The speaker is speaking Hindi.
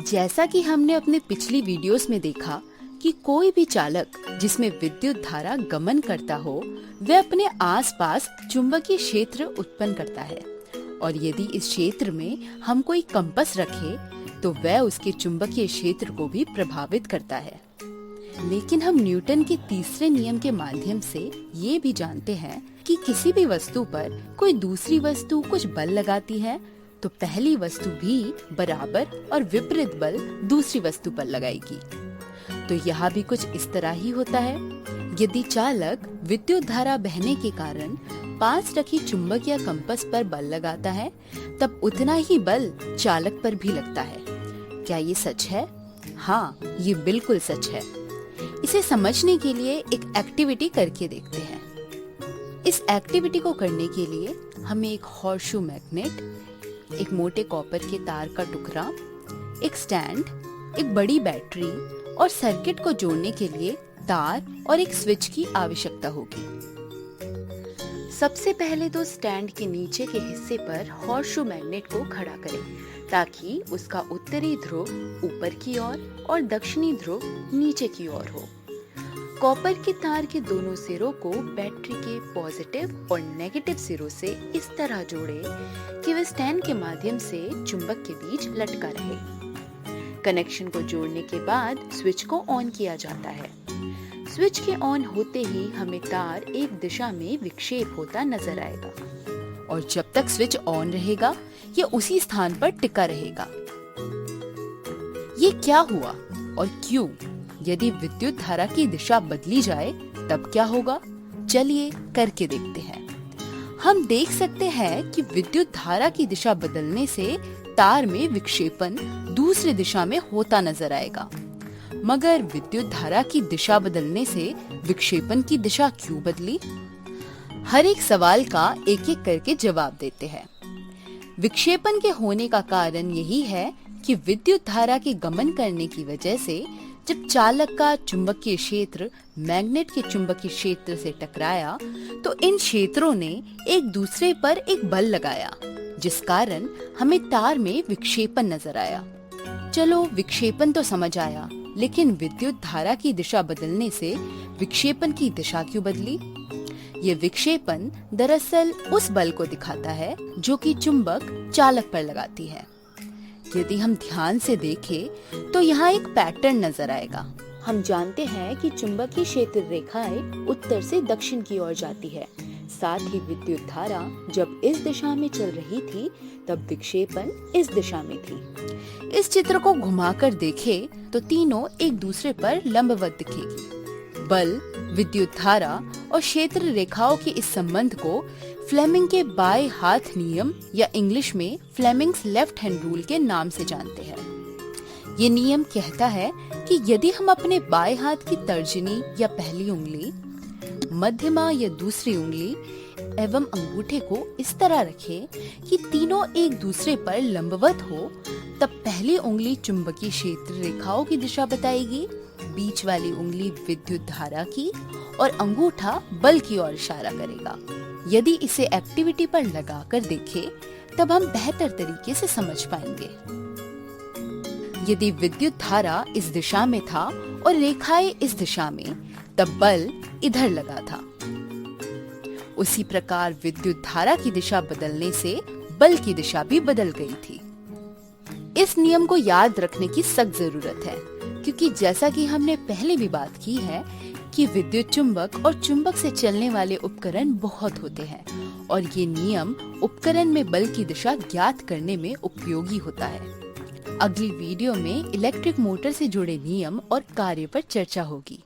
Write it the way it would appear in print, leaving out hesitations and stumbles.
जैसा कि हमने अपने पिछली वीडियोस में देखा कि कोई भी चालक जिसमें विद्युत धारा गमन करता हो वह अपने आसपास चुंबकीय क्षेत्र उत्पन्न करता है और यदि इस क्षेत्र में हम कोई कंपास रखें तो वह उसके चुंबकीय क्षेत्र को भी प्रभावित करता है। लेकिन हम न्यूटन के तीसरे नियम के माध्यम से ये भी जानते हैं कि किसी भी वस्तु पर कोई दूसरी वस्तु कुछ बल लगाती है तो पहली वस्तु भी बराबर और विपरीत बल दूसरी वस्तु पर लगाएगी। तो यहाँ भी कुछ इस तरह ही होता है। यदि चालक विद्युत धारा बहने के कारण पास रखी चुंबक या कंपास पर बल लगाता है तब उतना ही बल चालक पर भी लगता है। क्या ये सच है? हाँ, ये बिल्कुल सच है। इसे समझने के लिए एक एक्टिविटी करके देखते हैं। इस एक्टिविटी को करने के लिए हमें एक हॉर्सशू मैग्नेट, एक मोटे कॉपर के तार का टुकड़ा, एक स्टैंड, एक बड़ी बैटरी और सर्किट को जोड़ने के लिए तार और एक स्विच की आवश्यकता होगी। सबसे पहले तो स्टैंड के नीचे के हिस्से पर हॉर्सशू मैग्नेट को खड़ा करें ताकि उसका उत्तरी ध्रुव ऊपर की ओर और दक्षिणी ध्रुव नीचे की ओर हो। कॉपर के तार के दोनों सिरों को बैटरी के पॉजिटिव और नेगेटिव सिरों से इस तरह जोड़े कि वह स्टैंड के माध्यम से चुंबक के बीच लटका रहे। कनेक्शन को जोड़ने के बाद स्विच को ऑन किया जाता है। स्विच के ऑन होते ही हमें तार एक दिशा में विक्षेप होता नजर आएगा और जब तक स्विच ऑन रहेगा यह उसी स्थान पर टिका रहेगा। ये क्या हुआ और क्यों? यदि विद्युत धारा की दिशा बदली जाए तब क्या होगा? चलिए करके देखते हैं। हम देख सकते हैं कि विद्युत धारा की दिशा बदलने से तार में विक्षेपण दूसरी दिशा में होता नजर आएगा। मगर विद्युत धारा की दिशा बदलने से विक्षेपण की दिशा क्यों बदली? हर एक सवाल का एक एक करके जवाब देते हैं। विक्षेपण के होने का कारण यही है कि विद्युत धारा के गमन करने की वजह से जब चालक का चुंबकीय क्षेत्र मैग्नेट के चुंबकीय क्षेत्र से टकराया तो इन क्षेत्रों ने एक दूसरे पर एक बल लगाया जिस कारण हमें तार में विक्षेपण नजर आया। चलो विक्षेपण तो समझ आया, लेकिन विद्युत धारा की दिशा बदलने से विक्षेपण की दिशा क्यों बदली? ये विक्षेपण दरअसल उस बल को दिखाता है जो कि चुंबक चालक पर लगाती है। यदि हम ध्यान से देखें तो यहाँ एक पैटर्न नजर आएगा। हम जानते हैं कि चुंबकीय क्षेत्र रेखाएं उत्तर से दक्षिण की ओर जाती है। साथ ही विद्युत धारा जब इस दिशा में चल रही थी तब विक्षेपण इस दिशा में थी। इस चित्र को घुमाकर देखें तो तीनों एक दूसरे पर लंबवत दिखेगी। बल, विद्युत धारा और क्षेत्र रेखाओं के इस संबंध को फ्लेमिंग के बाएं हाथ नियम या इंग्लिश में फ्लेमिंग्स लेफ्ट हैंड रूल के नाम से जानते हैं। ये नियम कहता है कि यदि हम अपने बाएं हाथ की तर्जनी या पहली उंगली, मध्यमा या दूसरी उंगली एवं अंगूठे को इस तरह रखें कि तीनों एक दूसरे पर लंबवत हो, तब पहली उंगली चुंबकीय क्षेत्र रेखाओं की दिशा बताएगी, बीच वाली उंगली विद्युत धारा की और अंगूठा बल की ओर इशारा करेगा। यदि इसे एक्टिविटी पर लगाकर देखें तब हम बेहतर तरीके से समझ पाएंगे। यदि विद्युत धारा इस दिशा में था और रेखाएं इस दिशा में, तब बल इधर लगा था। उसी प्रकार विद्युत धारा की दिशा बदलने से बल की दिशा भी बदल गई थी। इस नियम को याद रखने की सख्त जरूरत है क्योंकि जैसा कि हमने पहले भी बात की है कि विद्युत चुंबक और चुंबक से चलने वाले उपकरण बहुत होते हैं और ये नियम उपकरण में बल की दिशा ज्ञात करने में उपयोगी होता है। अगली वीडियो में इलेक्ट्रिक मोटर से जुड़े नियम और कार्य पर चर्चा होगी।